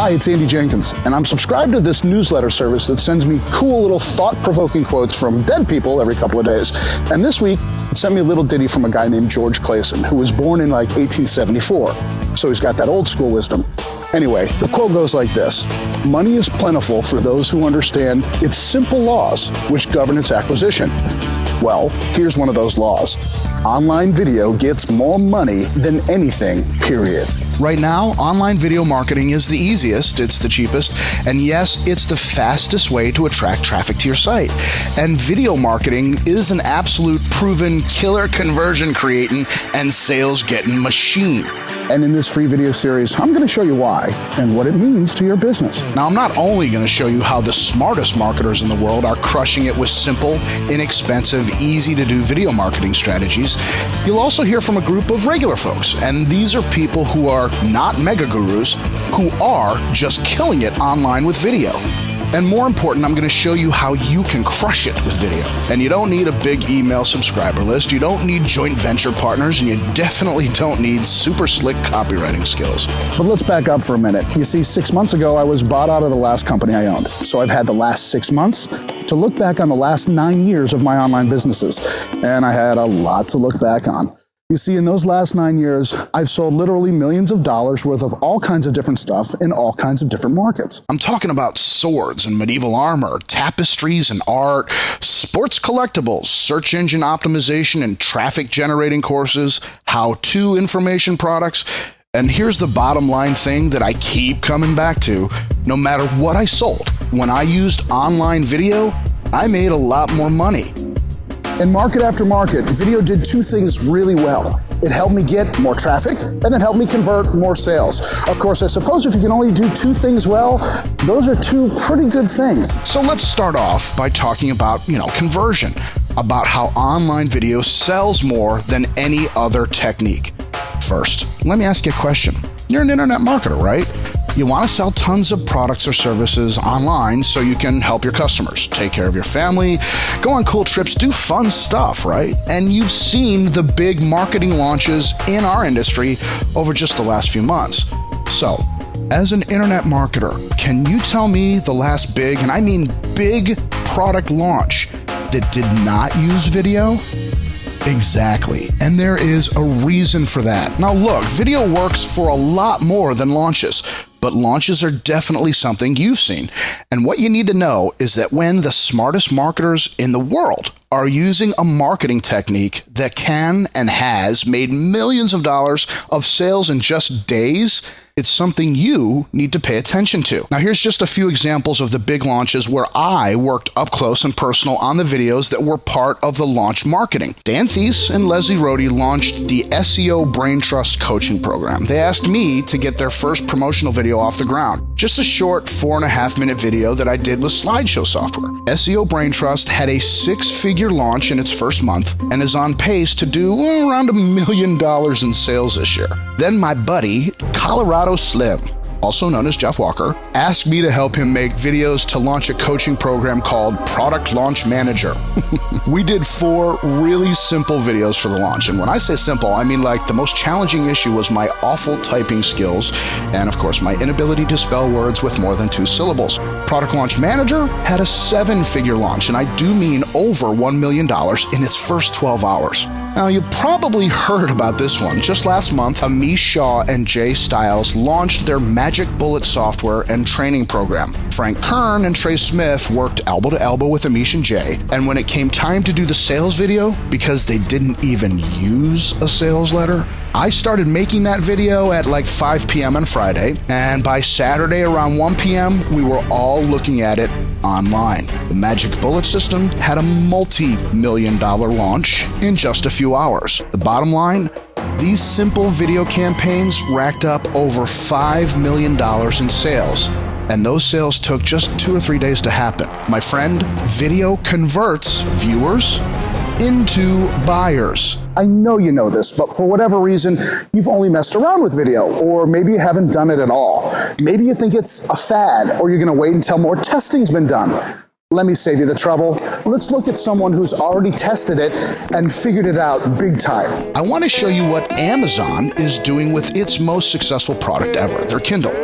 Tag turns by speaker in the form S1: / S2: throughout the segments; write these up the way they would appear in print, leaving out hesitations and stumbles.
S1: Hi, it's Andy Jenkins, and I'm subscribed to this newsletter service that sends me cool little thought-provoking quotes from dead people every couple of days. And this week, it sent me a little ditty from a guy named George Clayson, who was born in like 1874. So he's got that old school wisdom. Anyway, the quote goes like this: "Money is plentiful for those who understand its simple laws which govern its acquisition." Well, here's one of those laws. Online video gets more money than anything, period.
S2: Right now, online video marketing is the easiest, it's the cheapest, and yes, it's the fastest way to attract traffic to your site. And video marketing is an absolute proven killer conversion creating and sales getting machine.
S1: And in this free video series, I'm going to show you why and what it means to your business.
S2: Now, I'm not only going to show you how the smartest marketers in the world are crushing it with simple, inexpensive, easy-to-do video marketing strategies, you'll also hear from a group of regular folks. And these are people who are not mega gurus, who are just killing it online with video. And more important, I'm going to show you how you can crush it with video. And you don't need a big email subscriber list, you don't need joint venture partners, and you definitely don't need super slick copywriting skills.
S1: But let's back up for a minute. You see, 6 months ago, I was bought out of the last company I owned. So I've had the last 6 months to look back on the last 9 years of my online businesses. And I had a lot to look back on. You see, in those last 9 years, I've sold literally millions of dollars worth of all kinds of different stuff in all kinds of different markets.
S2: I'm talking about swords and medieval armor, tapestries and art, sports collectibles, search engine optimization and traffic generating courses, how-to information products. And here's the bottom line thing that I keep coming back to. No matter what I sold, when I used online video, I made a lot more money.
S1: In market after market, video did two things really well. It helped me get more traffic, and it helped me convert more sales. Of course, I suppose if you can only do two things well, those are two pretty good things.
S2: So let's start off by talking about, conversion, about how online video sells more than any other technique. First, let me ask you a question. You're an internet marketer, right? You want to sell tons of products or services online so you can help your customers, take care of your family, go on cool trips, do fun stuff, right? And you've seen the big marketing launches in our industry over just the last few months. So, as an internet marketer, can you tell me the last big, and I mean big, product launch that did not use video? Exactly. And there is a reason for that. Now look, video works for a lot more than launches, but launches are definitely something you've seen. And what you need to know is that when the smartest marketers in the world are using a marketing technique that can and has made millions of dollars of sales in just days, it's something you need to pay attention to. Now, here's just a few examples of the big launches where I worked up close and personal on the videos that were part of the launch marketing. Dan Thies and Leslie Rohde launched the SEO Brain Trust coaching program. They asked me to get their first promotional video off the ground. Just a short 4.5-minute video that I did with slideshow software. SEO Brain Trust had a 6-figure launch in its first month and is on pace to do around $1 million in sales this year. Then my buddy, Colorado Slim, also known as Jeff Walker, asked me to help him make videos to launch a coaching program called Product Launch Manager. We did 4 really simple videos for the launch. And when I say simple, I mean like the most challenging issue was my awful typing skills and, of course, my inability to spell words with more than 2 syllables. Product Launch Manager had a 7-figure launch, and I do mean over $1 million in its first 12 hours. Now, you probably heard about this one. Just last month, Amish Shaw and Jay Stiles launched their Magic Bullet software and training program. Frank Kern and Trey Smith worked elbow to elbow with Amish and Jay, and when it came time to do the sales video, because they didn't even use a sales letter, I started making that video at like 5 p.m. on Friday, and by Saturday around 1 p.m., we were all looking at it online. The Magic Bullet system had a multi-million-dollar launch in just a few hours. The bottom line, these simple video campaigns racked up over $5 million in sales. And those sales took just 2 or 3 days to happen. My friend, video converts viewers into buyers.
S1: I know you know this, but for whatever reason, you've only messed around with video, or maybe you haven't done it at all. Maybe you think it's a fad, or you're going to wait until more testing's been done. Let me save you the trouble. Let's look at someone who's already tested it and figured it out big time.
S2: I want to show you what Amazon is doing with its most successful product ever, their Kindle.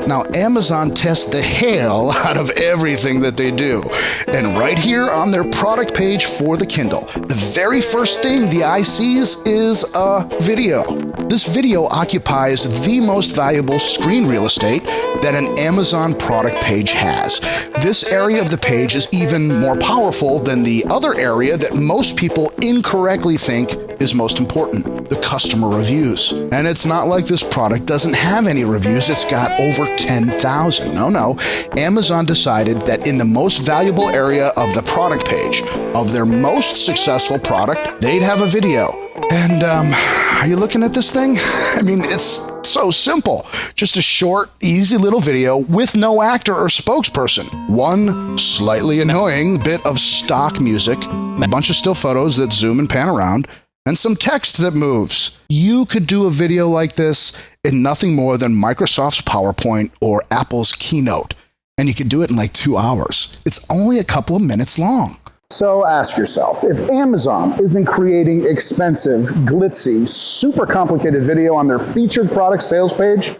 S2: Now, Amazon tests the hell out of everything that they do. And right here on their product page for the Kindle, the very first thing the eye sees is a video. This video occupies the most valuable screen real estate that an Amazon product page has. This area of the page is even more powerful than the other area that most people incorrectly think is most important, the customer reviews. And it's not like this product doesn't have any reviews. It's got over 10,000. No. Amazon decided that in the most valuable area of the product page of their most successful product, they'd have a video. And are you looking at this thing? I mean, it's so simple. Just a short, easy little video with no actor or spokesperson. One slightly annoying bit of stock music, a bunch of still photos that zoom and pan around, and some text that moves. You could do a video like this in nothing more than Microsoft's PowerPoint or Apple's Keynote, and you could do it in like 2 hours. It's only a couple of minutes long.
S1: So ask yourself, if Amazon isn't creating expensive, glitzy, super complicated video on their featured product sales page,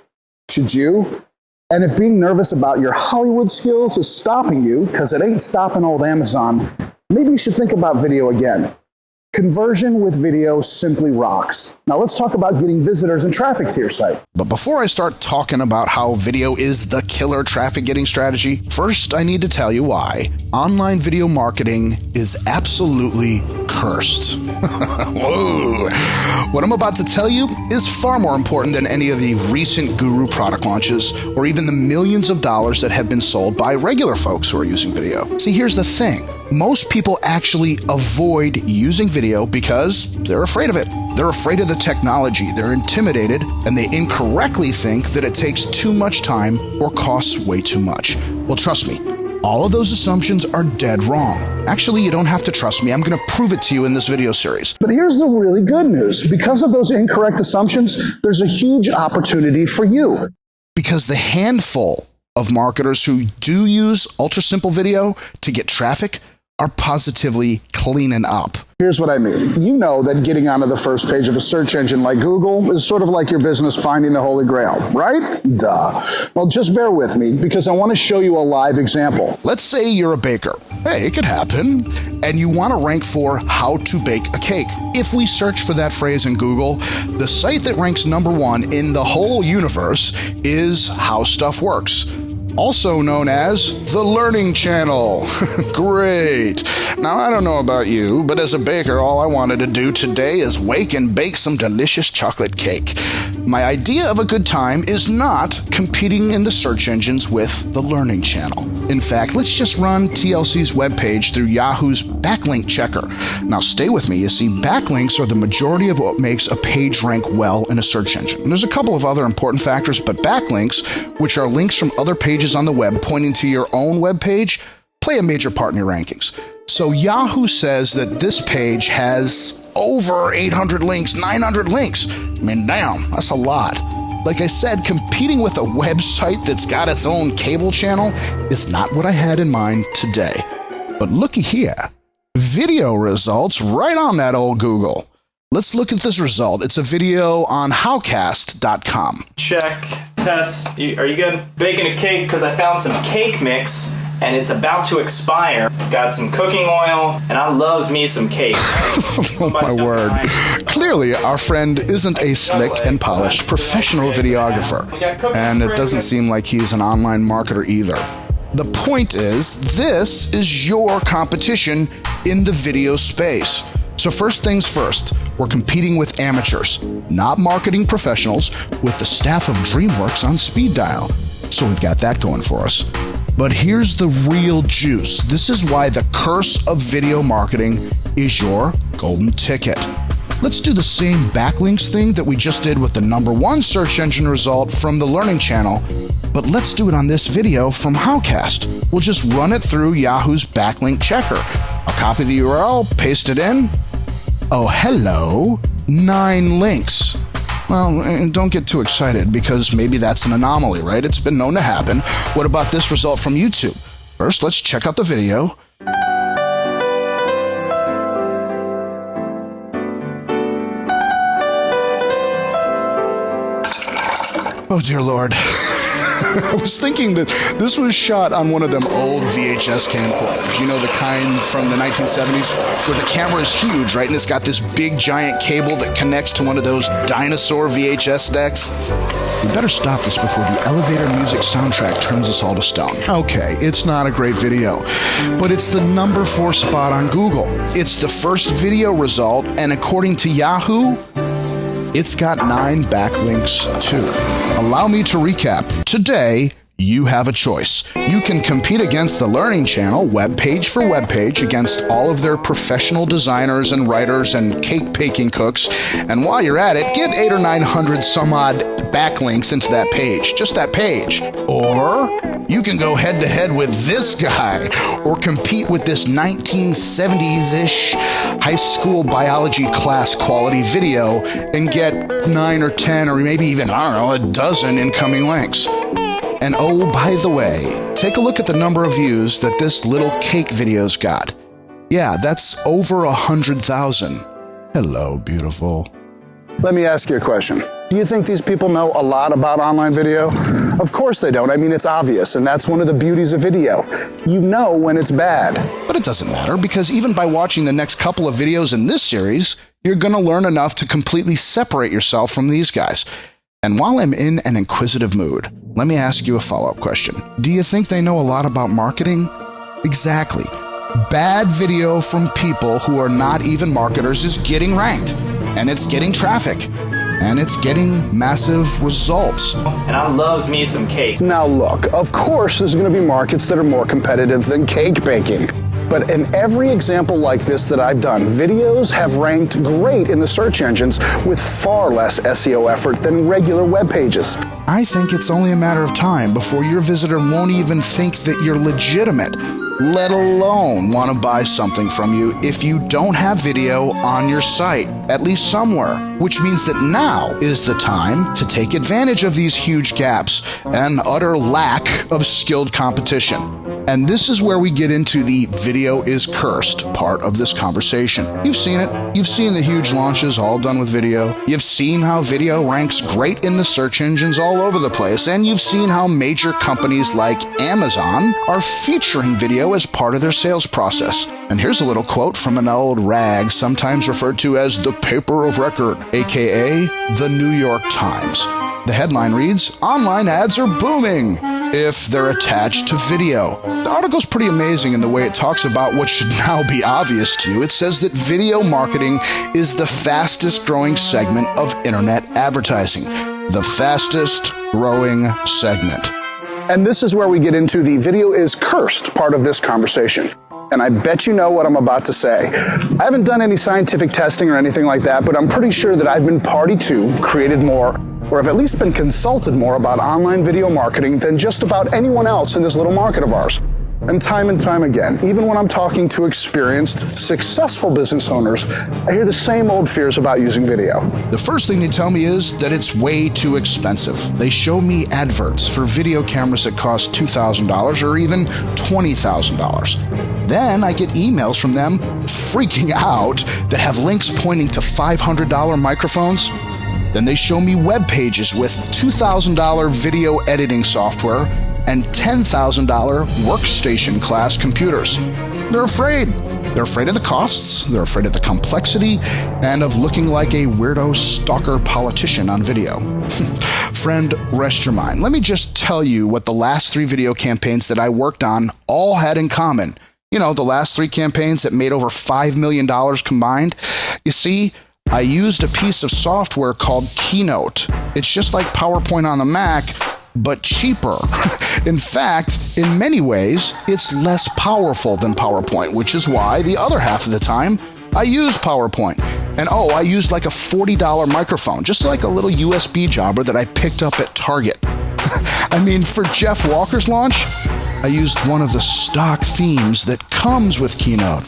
S1: should you? And if being nervous about your Hollywood skills is stopping you, because it ain't stopping old Amazon, maybe you should think about video again. Conversion with video simply rocks. Now let's talk about getting visitors and traffic to your site.
S2: But before I start talking about how video is the killer traffic getting strategy, first I need to tell you why online video marketing is absolutely cursed. Whoa. What I'm about to tell you is far more important than any of the recent guru product launches or even the millions of dollars that have been sold by regular folks who are using video. See, here's the thing. Most people actually avoid using video because they're afraid of it. They're afraid of the technology, they're intimidated, and they incorrectly think that it takes too much time or costs way too much. Well, trust me, all of those assumptions are dead wrong. Actually, you don't have to trust me. I'm going to prove it to you in this video series.
S1: But here's the really good news. Because of those incorrect assumptions, there's a huge opportunity for you.
S2: Because the handful of marketers who do use ultra simple video to get traffic are positively cleaning up.
S1: Here's what I mean. You know that getting onto the first page of a search engine like Google is sort of like your business finding the Holy Grail, right? Duh. Well, just bear with me because I want to show you a live example.
S2: Let's say you're a baker. Hey, it could happen. And you want to rank for how to bake a cake. If we search for that phrase in Google, the site that ranks #1 in the whole universe is How Stuff Works, also known as the Learning Channel. Great. Now, I don't know about you, but as a baker, all I wanted to do today is wake and bake some delicious chocolate cake. My idea of a good time is not competing in the search engines with the Learning Channel. In fact, let's just run TLC's webpage through Yahoo's backlink checker. Now, stay with me. You see, backlinks are the majority of what makes a page rank well in a search engine. And there's a couple of other important factors, but backlinks, which are links from other pages on the web pointing to your own web page, play a major part in your rankings. So Yahoo says that this page has over 800 links, 900 links. I mean, damn, that's a lot. Like I said, competing with a website that's got its own cable channel is not what I had in mind today. But looky here, video results right on that old Google. Let's look at this result. It's a video on howcast.com.
S3: Check, test. Are you good? Baking a cake because I found some cake mix and it's about to expire. Got some cooking oil and I loves me some cake.
S2: Oh my word. Clearly, our friend isn't a slick and polished professional videographer. And it doesn't seem like he's an online marketer either. The point is, this is your competition in the video space. So first things first, we're competing with amateurs, not marketing professionals, with the staff of DreamWorks on speed dial. So we've got that going for us. But here's the real juice. This is why the curse of video marketing is your golden ticket. Let's do the same backlinks thing that we just did with the #1 search engine result from the Learning Channel, but let's do it on this video from Howcast. We'll just run it through Yahoo's backlink checker. I'll copy the URL, paste it in. Oh, hello, 9 links. Well, and don't get too excited because maybe that's an anomaly, right? It's been known to happen. What about this result from YouTube? First, let's check out the video. Oh, dear Lord. I was thinking that this was shot on one of them old VHS camcorders. You know, the kind from the 1970s where the camera is huge, right? And it's got this big giant cable that connects to one of those dinosaur VHS decks. We better stop this before the elevator music soundtrack turns us all to stone. Okay, it's not a great video, but it's the number 4 spot on Google. It's the first video result, and according to Yahoo, it's got 9 backlinks too. Allow me to recap. Today, you have a choice. You can compete against the Learning Channel, web page for web page, against all of their professional designers and writers and cake baking cooks. And while you're at it, get 800 or 900 some odd backlinks into that page, just that page. Or you can go head to head with this guy, or compete with this 1970s-ish high school biology class quality video and get 9 or 10 or maybe even, I don't know, a dozen incoming links. And oh, by the way, take a look at the number of views that this little cake video's got. Yeah, that's over 100,000. Hello, beautiful.
S1: Let me ask you a question. Do you think these people know a lot about online video? Of course they don't. I mean, it's obvious, and that's one of the beauties of video. You know when it's bad.
S2: But it doesn't matter, because even by watching the next couple of videos in this series, you're going to learn enough to completely separate yourself from these guys. And while I'm in an inquisitive mood, let me ask you a follow-up question. Do you think they know a lot about marketing? Exactly. Bad video from people who are not even marketers is getting ranked, and it's getting traffic, and it's getting massive results.
S3: And I loves me some cake.
S1: Now look, of course there's going to be markets that are more competitive than cake baking. But in every example like this that I've done, videos have ranked great in the search engines with far less SEO effort than regular web pages.
S2: I think it's only a matter of time before your visitor won't even think that you're legitimate, let alone want to buy something from you if you don't have video on your site, at least somewhere, which means that now is the time to take advantage of these huge gaps and utter lack of skilled competition. And this is where we get into the video is cursed part of this conversation. You've seen it. You've seen the huge launches all done with video. You've seen how video ranks great in the search engines all over the place. And you've seen how major companies like Amazon are featuring video as part of their sales process. And here's a little quote from an old rag, sometimes referred to as the paper of record, aka the New York Times. The headline reads, "Online ads are booming if they're attached to video." The article's pretty amazing in the way it talks about what should now be obvious to you. It says that video marketing is the fastest growing segment of internet advertising. The fastest growing segment.
S1: And this is where we get into the video is cursed part of this conversation. And I bet you know what I'm about to say. I haven't done any scientific testing or anything like that, but I'm pretty sure that I've been party to, created more, or have at least been consulted more about online video marketing than just about anyone else in this little market of ours. And time again, even when I'm talking to experienced, successful business owners, I hear the same old fears about using video.
S2: The first thing they tell me is that it's way too expensive. They show me adverts for video cameras that cost $2,000 or even $20,000. Then I get emails from them freaking out that have links pointing to $500 microphones. Then they show me web pages with $2,000 video editing software and $10,000 workstation class computers. They're afraid. They're afraid of the costs, they're afraid of the complexity, and of looking like a weirdo stalker politician on video. Friend, rest your mind. Let me just tell you what the last 3 video campaigns that I worked on all had in common. You know, the last 3 campaigns that made over $5 million combined. You see, I used a piece of software called Keynote. It's just like PowerPoint on the Mac, but cheaper. In fact, in many ways, it's less powerful than PowerPoint, which is why the other half of the time, I use PowerPoint. And I used like a $40 microphone, just like a little USB jobber that I picked up at Target. I mean, for Jeff Walker's launch, I used one of the stock themes that comes with Keynote.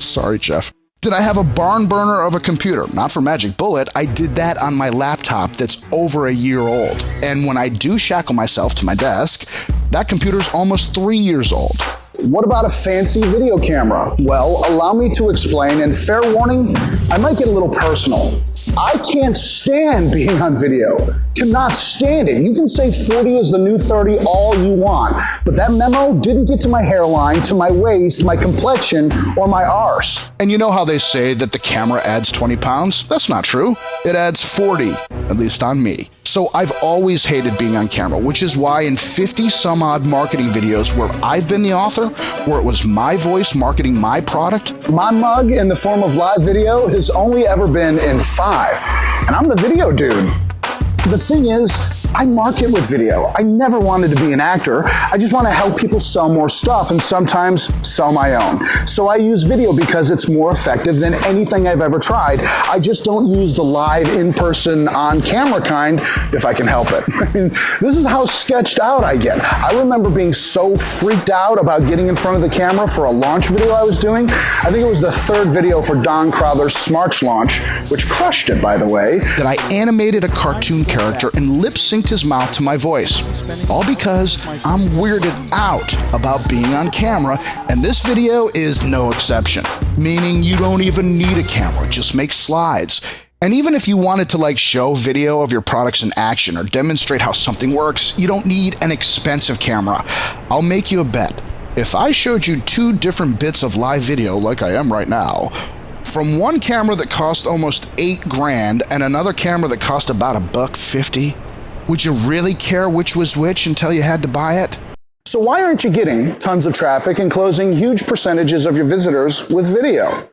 S2: Sorry, Jeff. Did I have a barn burner of a computer? Not for Magic Bullet. I did that on my laptop that's over a year old. And when I do shackle myself to my desk, that computer's almost 3 years old.
S1: What about a fancy video camera? Well, allow me to explain, and fair warning, I might get a little personal. I can't stand being on video. Cannot stand it. You can say 40 is the new 30 all you want, but that memo didn't get to my hairline, to my waist, my complexion, or my arse.
S2: And you know how they say that the camera adds 20 pounds? That's not true. It adds 40, at least on me. So I've always hated being on camera, which is why in 50 some odd marketing videos where I've been the author, where it was my voice marketing my product,
S1: my mug in the form of live video has only ever been in 5. And I'm the video dude. The thing is, I market with video. I never wanted to be an actor. I just want to help people sell more stuff and sometimes sell my own. So I use video because it's more effective than anything I've ever tried. I just don't use the live, in-person, on-camera kind if I can help it. I mean, this is how sketched out I get. I remember being so freaked out about getting in front of the camera for a launch video I was doing. I think it was the 3rd video for Don Crowther's Smarts launch, which crushed it, by the way,
S2: that I animated a cartoon character and lip-synced his mouth to my voice. All because I'm weirded out about being on camera, and this video is no exception. Meaning you don't even need a camera, just make slides. And even if you wanted to show video of your products in action or demonstrate how something works, you don't need an expensive camera. I'll make you a bet. If I showed you 2 different bits of live video like I am right now, from one camera that cost almost $8,000 and another camera that cost about $150, would you really care which was which until you had to buy it?
S1: So why aren't you getting tons of traffic and closing huge percentages of your visitors with video?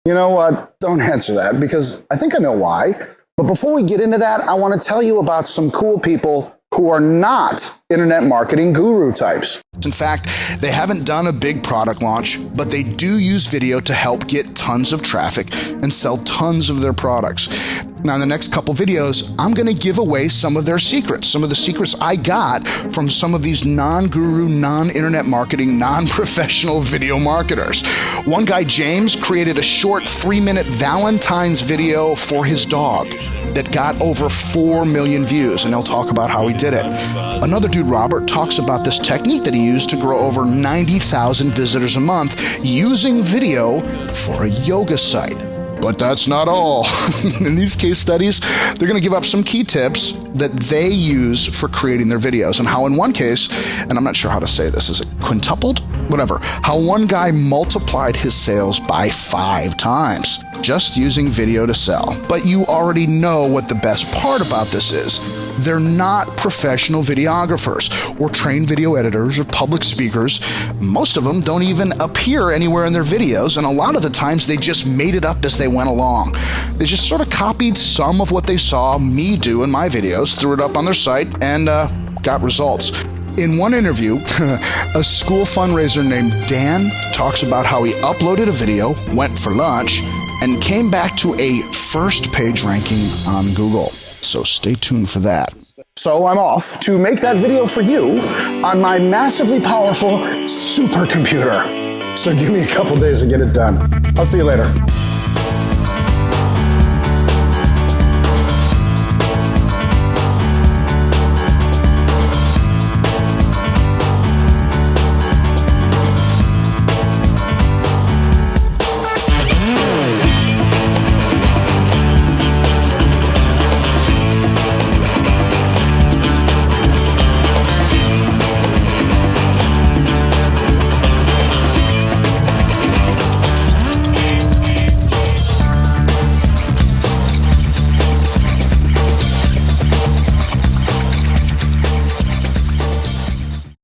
S1: You know what? Don't answer that because I think I know why. But before we get into that, I want to tell you about some cool people who are not internet marketing guru types.
S2: In fact, they haven't done a big product launch, but they do use video to help get tons of traffic and sell tons of their products. Now, in the next couple videos, I'm going to give away some of their secrets, some of the secrets I got from some of these non-guru, non-internet marketing, non-professional video marketers. One guy, James, created a short 3-minute Valentine's video for his dog that got over 4 million views, and he'll talk about how he did it. Another dude, Robert, talks about this technique that he used to grow over 90,000 visitors a month using video for a yoga site. But that's not all. In these case studies, they're going to give up some key tips that they use for creating their videos, and how in one case, and I'm not sure how to say this, is it quintupled? Whatever. How one guy multiplied his sales by 5 times just using video to sell. But you already know what the best part about this is. They're not professional videographers or trained video editors or public speakers. Most of them don't even appear anywhere in their videos, and a lot of the times they just made it up as they went along. They just sort of copied some of what they saw me do in my videos, threw it up on their site, and got results. In one interview, a school fundraiser named Dan talks about how he uploaded a video, went for lunch, and came back to a first page ranking on Google. So stay tuned for that.
S1: So I'm off to make that video for you on my massively powerful supercomputer. So give me a couple days to get it done. I'll see you later.